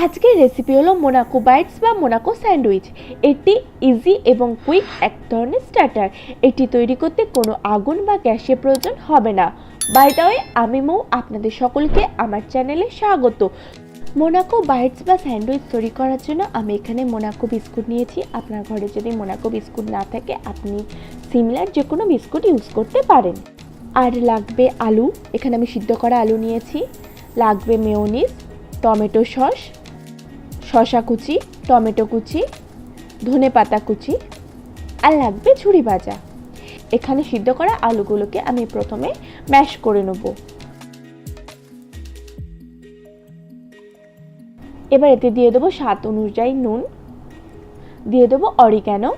আজকের রেসিপি হলো Monaco bytes বা মোনাকো স্যান্ডউইচ। এটি ইজি এবং কুইক এক ধরনের স্টার্টার। এটি তৈরি করতে কোনো আগুন বা গ্যাসের প্রয়োজন হবে না। বাই দ্য ওয়ে, আমি মৌ, আপনাদের সকলকে আমার চ্যানেলে স্বাগত। মোনাকো বাইটস বা স্যান্ডউইচ তৈরি করার জন্য আমি এখানে মোনাকো বিস্কুট নিয়েছি। আপনার ঘরে যদি মোনাকো বিস্কুট না থাকে আপনি সিমিলার যে কোনো বিস্কুট ইউজ করতে পারেন। আর লাগবে আলু, এখানে আমি সিদ্ধ করা আলু নিয়েছি। লাগবে মেয়োনিজ, টমেটো সস, শসা কুচি, টমেটো কুচি, ধনেপাতা কুচি, আর লাগবে ঝুরি ভাজা। এখানে সিদ্ধ করা আলুগুলোকে আমি প্রথমে ম্যাশ করে নেব। এবার এতে দিয়ে দেবো স্বাদ অনুযায়ী নুন, দিয়ে দেবো অরিগ্যানো,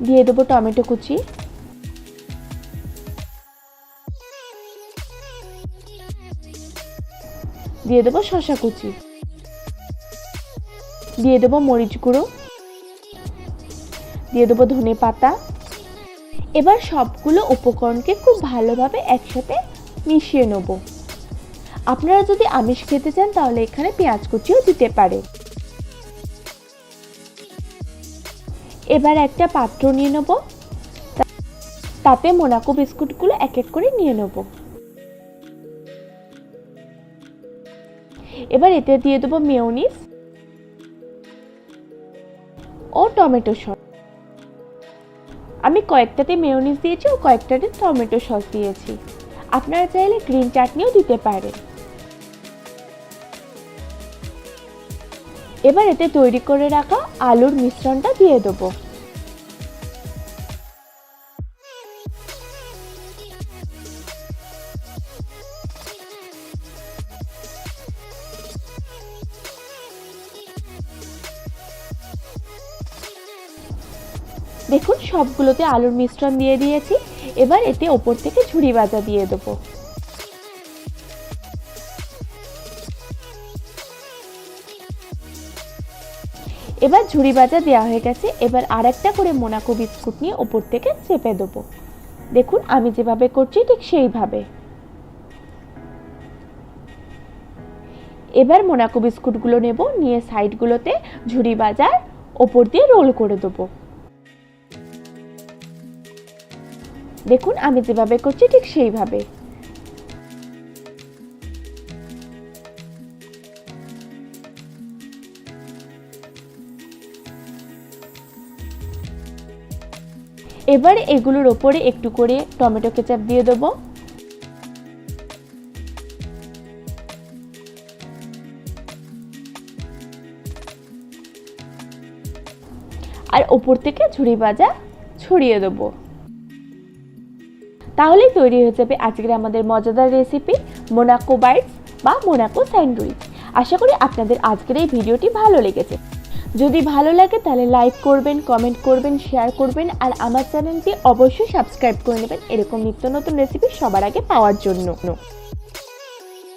দিয়ে দেবো টমেটো কুচি, দিয়ে দেবো শসা কুচি, দিয়ে দেবো মরিচ গুঁড়ো, দিয়ে দেবো ধনে পাতা। এবার সবগুলো উপকরণকে খুব ভালোভাবে একসাথে মিশিয়ে নেব। আপনারা যদি আমিষ খেতে চান তাহলে এখানে পেঁয়াজ কুচিও দিতে পারে। এবার একটা পাত্র নিয়ে নেব, তাতে মোনাকো বিস্কুটগুলো এক এক করে নিয়ে নেব। এবার এতে দিয়ে দেবো মেয়োনিজ ও টমেটো সস। আমি কয়েকটাতে মেয়োনিজ দিয়েছি ও কয়েকটাতে টমেটো সস দিয়েছি। আপনারা চাইলে গ্রিন চাটনিও দিতে পারেন। এবার এতে তৈরি করে রাখা আলুর মিশ্রণটা দিয়ে দেবো। দেখুন সবগুলোতে আলুর মিশ্রণ দিয়ে দিয়েছি। এবার এতে ওপর থেকে ঝুরি ভাজা দিয়ে দেবো। এবার ঝুরি ভাজা দেওয়া হয়ে গেছে। এবার আরেকটা করে মোনাকো বিস্কুট নিয়ে ওপর থেকে চেপে দেবো। দেখুন আমি যেভাবে করছি ঠিক সেইভাবে। এবার মোনাকো বিস্কুটগুলো নেব, নিয়ে সাইডগুলোতে ঝুরি ভাজার ওপর দিয়ে রোল করে দেবো। দেখুন আমি যেভাবে করছি ঠিক সেইভাবে। এবার এগুলোর ওপরে একটু করে টমেটো কেচাপ দিয়ে দেবো। আর ওপর থেকে ঝুরি ভাজা ছড়িয়ে দেবো। তাহলেই তৈরি হয়ে যাবে আজকের আমাদের মজাদার রেসিপি মোনাকো বাইটস বা মোনাকো স্যান্ডউইচ। আশা করি আপনাদের আজকের এই ভিডিওটি ভালো লেগেছে। যদি ভালো লাগে তাহলে লাইক করবেন, কমেন্ট করবেন, শেয়ার করবেন, আর আমার চ্যানেলটি অবশ্যই সাবস্ক্রাইব করে নেবেন এরকম নিত্য নতুন রেসিপি সবার আগে পাওয়ার জন্য।